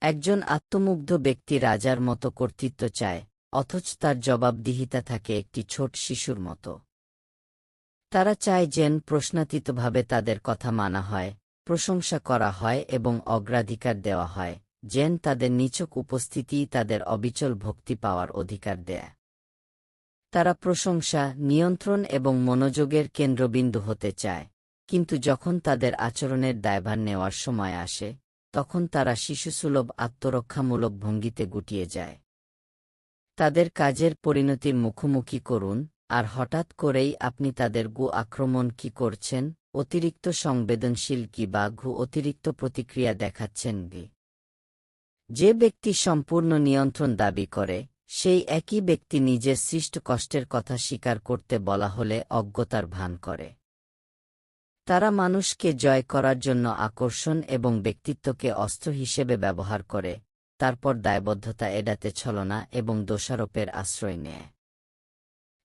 একজন আত্মমুগ্ধ ব্যক্তি রাজার মতো কর্তৃত্ব চায়, অথচ তার জবাবদিহিতা থাকে একটি ছোট শিশুর মতো। তারা চায় যেন প্রশ্নাতীতভাবে তাদের কথা মানা হয়, প্রশংসা করা হয় এবং অগ্রাধিকার দেওয়া হয়, যেন তাদের নিছক উপস্থিতিই তাদের অবিচল ভক্তি পাওয়ার অধিকার দেয়। তারা প্রশংসা, নিয়ন্ত্রণ এবং মনোযোগের কেন্দ্রবিন্দু হতে চায়, কিন্তু যখন তাদের আচরণের দায়ভার নেওয়ার সময় আসে, তখন তারা শিশুসুলভ আত্মরক্ষামূলক ভঙ্গিতে গুটিয়ে যায়। তাদের কাজের পরিণতির মুখোমুখি করুন, আর হঠাৎ করেই আপনি তাদের আক্রমণ কি করছেন, অতিরিক্ত সংবেদনশীল কি বা অতিরিক্ত প্রতিক্রিয়া দেখাচ্ছেন কি। যে ব্যক্তি সম্পূর্ণ নিয়ন্ত্রণ দাবি করে, সেই একই ব্যক্তি নিজের সৃষ্ট কষ্টের কথা স্বীকার করতে বলা হলে অজ্ঞতার ভান করে। তারা মানুষকে জয় করার জন্য আকর্ষণ এবং ব্যক্তিত্বকে অস্ত্র হিসেবে ব্যবহার করে, তারপর দায়বদ্ধতা এড়াতে ছলনা এবং দোষারোপের আশ্রয় নেয়।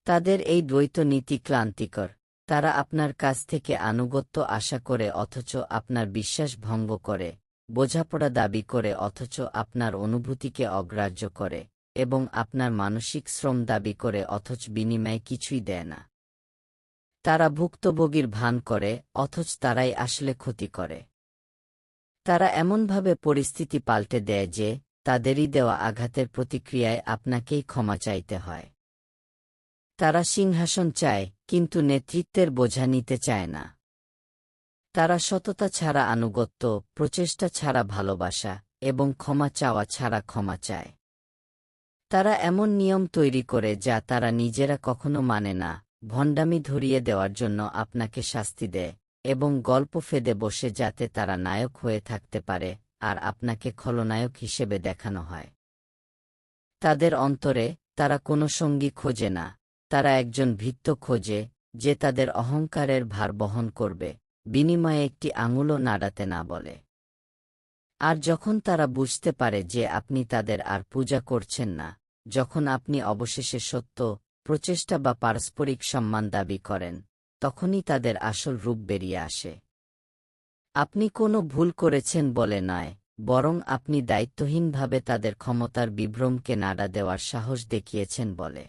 তাদের এই দ্বৈত নীতি ক্লান্তিকর। তারা আপনার কাছ থেকে আনুগত্য আশা করে অথচ আপনার বিশ্বাস ভঙ্গ করে, বোঝাপড়া দাবি করে অথচ আপনার অনুভূতিকে অগ্রাহ্য করে, এবং আপনার মানসিক শ্রম দাবি করে অথচ বিনিময়ে কিছুই দেয় না। তারা ভুক্তভোগীর ভান করে, অথচ তারাই আসলে ক্ষতি করে। তারা এমনভাবে পরিস্থিতি পাল্টে দেয় যে, তাদেরই দেওয়া আঘাতের প্রতিক্রিয়ায় আপনাকেই ক্ষমা চাইতে হয়। তারা সিংহাসন চায়, কিন্তু নেতৃত্বের বোঝা নিতে চায় না। তারা সততা ছাড়া আনুগত্য, প্রচেষ্টা ছাড়া ভালোবাসা, এবং ক্ষমা চাওয়া ছাড়া ক্ষমা চায়। তারা এমন নিয়ম তৈরি করে যা তারা নিজেরা কখনো মানে না, ভণ্ডামি ধরিয়ে দেওয়ার জন্য আপনাকে শাস্তি দেয়, এবং গল্প ফেদে বসে যাতে তারা নায়ক হয়ে থাকতে পারে, আর আপনাকে খলনায়ক হিসেবে দেখানো হয়। তাদের অন্তরে, তারা কোনো সঙ্গী খোঁজে না, তারা একজন ভৃত্য খোঁজে, যে তাদের অহংকারের ভার বহন করবে, বিনিময়ে একটি আঙুলও নাড়াতে না বলে। আর যখন তারা বুঝতে পারে যে আপনি তাদের আর পূজা করছেন না, যখন আপনি অবশেষে সত্য, প্রচেষ্টা বা পারস্পরিক সম্মান দাবি করেন, তখনই তাদের আসল রূপ বেরিয়ে আসে। আপনি কোনো ভুল করেছেন বলে নয়, বরং আপনি দায়িত্বহীনভাবে তাদের ক্ষমতার বিভ্রমকে নাড়া দেওয়ার সাহস দেখিয়েছেন বলে।